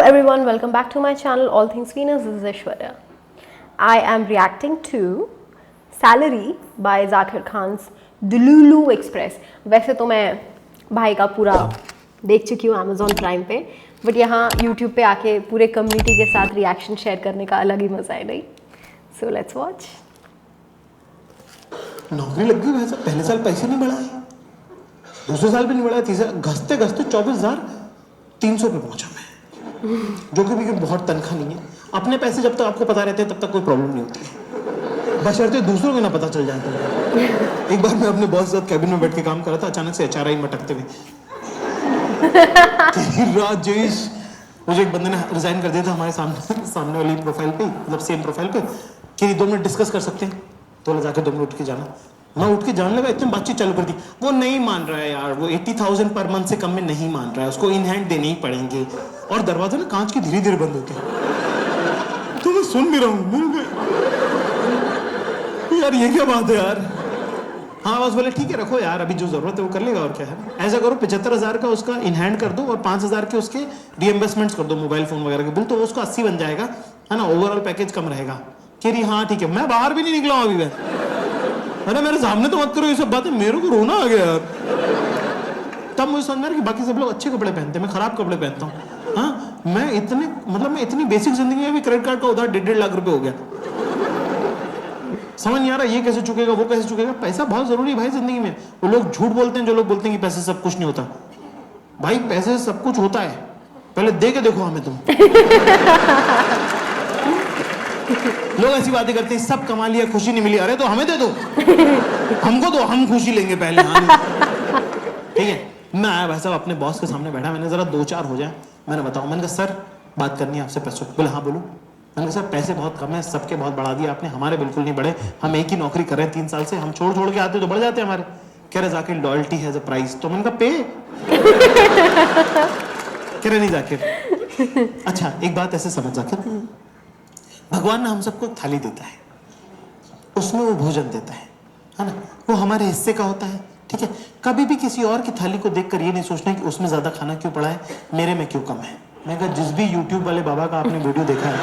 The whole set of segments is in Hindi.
everyone, welcome back to my channel All Things Venus. This is Aishwarya. I am reacting to Salary by Zakir Khan's Delulu Express. वैसे तो मैं भाई का पूरा देख चुकी हूँ Amazon Prime पे, बट यहाँ YouTube पे आके पूरे कम्युनिटी के साथ रिएक्शन शेयर करने का अलग ही मजा है नहीं. So let's watch. नौकरी लग गई वैसे पहले साल पैसे नहीं बढ़ाए, दूसरे साल भी नहीं बढ़ाए, तीसरे घसते घसते 24,300 पे पहुंचा मैं, जो कि बहुत तनख्वाह नहीं है. अपने पैसे जब तक आपको पता रहते हैं तब तक कोई प्रॉब्लम नहीं होती है, बशर्ते दूसरों को ना पता चल जाए. तो एक बार मैं अपने बॉस के साथ कैबिन में बैठ के काम कर रहा था, अचानक से HRI मटकते हुए राजेश, मुझे एक बंदे ने रिजाइन कर दिया था हमारे सामने वाली प्रोफाइल पे, मतलब सेम प्रोफाइल पे, कि 2 मिनट डिस्कस कर सकते हैं. तो जाकर 2 मिनट उठ के जाना. मैं उठ के जाने लगा, इतनी बातचीत चालू कर दी. वो नहीं मान रहा है यार, वो 80,000 पर मंथ से कम में नहीं मान रहा है, उसको इन हैंड देने ही पड़ेंगे. और दरवाजे ना कांच के धीरे धीरे बंद होते हैं. तो मैं सुन भी रहा हूँ यार, ये क्या बात है यार. हाँ बस बोले ठीक है रखो यार, अभी जो जरूरत है वो कर लेगा, और क्या है. ऐसा करो 75,000 का उसका इन हैंड कर दो और 5,000 के उसके रीएम्बर्समेंट्स कर दो, मोबाइल फोन वगैरह के बिल, तो उसको 80 बन जाएगा, है ना. ओवरऑल पैकेज कम रहेगा. कह रही हाँ ठीक है. मैं बाहर भी नहीं निकला हूँ अभी. मैं अरे मेरे सामने तो मत करो ये सब बातें, मेरे को रोना आ गया यार. तब मुझे समझ में आया कि बाकी सब लोग अच्छे कपड़े पहनते हैं, मैं खराब कपड़े पहनता हूँ. हाँ मैं इतनी बेसिक जिंदगी में भी क्रेडिट कार्ड का उधार 1.5 लाख रुपए हो गया. समझ नहीं आ रहा ये कैसे चुकेगा, वो कैसे चुकेगा. पैसा बहुत जरूरी है भाई जिंदगी में. वो लोग झूठ बोलते हैं जो लोग बोलते हैं कि पैसे सब कुछ नहीं होता. भाई पैसे से सब कुछ होता है, पहले दे के देखो हमें तुम. लोग ऐसी बातें करते हैं, सब कमा लिया खुशी नहीं मिली. अरे तो हमें दे दो, हमको दो, हम खुशी लेंगे पहले. ठीक है. मैं आया भाई साहब अपने बॉस के सामने बैठा, मैंने जरा 2-4 हो जाए, मैंने बताऊं. मैंने कहा सर बात करनी है आपसे पैसों. बोले हाँ बोलो. मैंने कहा सर पैसे बहुत कम है, सबके बहुत बढ़ा दिया आपने, हमारे बिल्कुल नहीं बढ़े. हम एक ही नौकरी कर रहे हैं 3 साल से, हम छोड़ छोड़ के आते तो बढ़ जाते हमारे. कह रहे Zakir loyalty has a price. तो मैंने कहा पे. कह रहे नहीं जाकिर. अच्छा एक बात ऐसे समझ जाकिर, भगवान ने हम सबको थाली देता है, उसमें वो भोजन देता है ना. वो हमारे हिस्से का होता है. ठीक है. कभी भी किसी और की थाली को देखकर ये नहीं सोचना कि उसमें ज्यादा खाना क्यों पड़ा है, मेरे में क्यों कम है. मैं कहा जिस भी YouTube वाले बाबा का आपने वीडियो देखा है,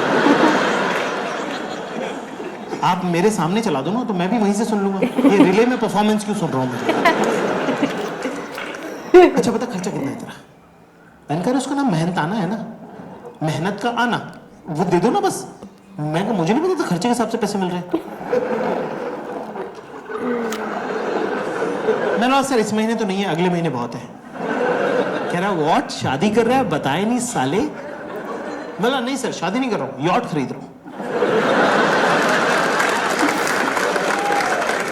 आप मेरे सामने चला दो ना, तो मैं भी वहीं से सुन लूंगा. ये रिले में परफॉर्मेंस क्यों सुन रहा हूँ मैं. अच्छा बता खर्चा कितना है तेरा. मैंने कहा उसका नाम मेहनत आना है ना, मेहनत का आना, वो दे दो ना बस. मैं कहा मुझे नहीं पता था खर्चे के हिसाब से पैसे मिल रहे हैं. मैंने कहा सर इस महीने तो नहीं है, अगले महीने बहुत है. कह रहा व्हाट, शादी कर रहा है बताए नहीं साले. बोला नहीं सर शादी नहीं कर रहा हूं, यॉट खरीद रहा हूं.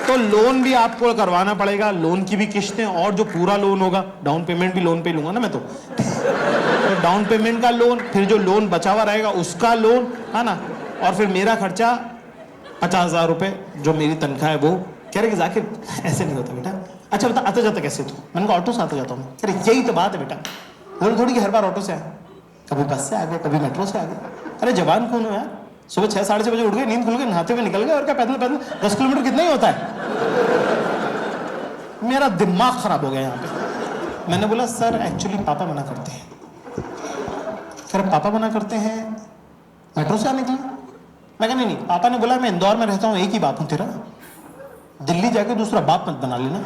तो लोन भी आपको करवाना पड़ेगा, लोन की भी किस्तें, और जो पूरा लोन होगा, डाउन पेमेंट भी लोन पे लूंगा ना मैं. तो डाउन पेमेंट का लोन, फिर जो लोन बचा हुआ रहेगा उसका लोन, है ना. और फिर मेरा खर्चा 50,000 रुपए जो मेरी तनख्वाह है वो. कह रहे कि जाकिर ऐसे नहीं होता बेटा. अच्छा बता आता जाता कैसे तू. मैंने कहा ऑटो से आता जाता हूँ. कह रहे यही तो बात है बेटा, थोड़ी थोड़ी हर बार ऑटो से आए, कभी बस से आ गए, कभी मेट्रो से आ गए. अरे जवान कौन हो यार, सुबह 6-6:30 बजे उठ गए, नींद खुल गई, नहाते हुए निकल गए, और क्या पैदल पैदल 10 किलोमीटर कितना ही होता है. मेरा दिमाग खराब हो गया यहाँ पे. मैंने बोला सर एक्चुअली पापा मना करते हैं. कह रहे पापा मना करते हैं मेट्रो से आने के लिए. मैं कहा नहीं, पापा ने बोला मैं इंदौर में रहता हूँ, एक ही बाप हूँ तेरा, दिल्ली जाके दूसरा बाप मत बना लेना.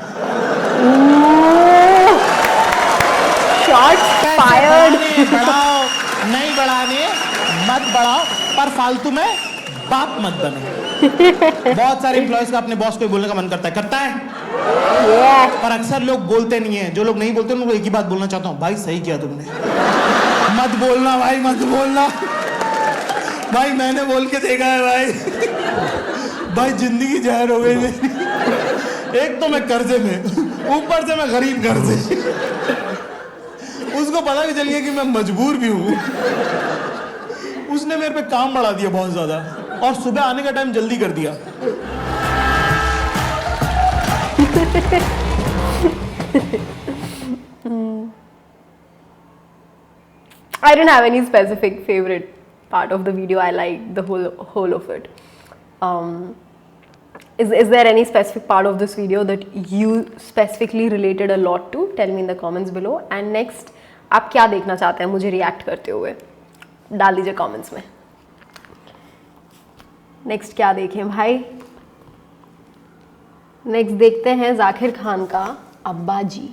Shots fired. बढ़ाओ नहीं बढ़ाने मत बढ़ाओ, पर फालतू में बाप मत बनो. बहुत सारे एम्प्लॉयज का अपने बॉस को बोलने का मन करता है पर अक्सर लोग बोलते नहीं है. जो लोग नहीं बोलते उनको एक ही बात बोलना चाहता हूँ, भाई सही किया तुमने, मत बोलना भाई, मत बोलना भाई. मैंने बोल के देखा है भाई. भाई जिंदगी जहर हो गई मेरी. एक तो मैं कर्जे में, ऊपर से मैं गरीब घर से. उसको पता भी चल गया कि मैं मजबूर भी हूं. उसने मेरे पे काम बढ़ा दिया बहुत ज्यादा, और सुबह आने का टाइम जल्दी कर दिया. I don't have any specific favorite part of the video. I like the whole of it. Is there any specific part of this video that you specifically related a lot to? Tell me in the comments below. And next, आप क्या देखना चाहते हैं मुझे react करते हुए? डाल दीजिए कमेंट्स में। नेक्स्ट क्या देखें भाई, नेक्स्ट देखते हैं जाकिर खान का अब्बा जी।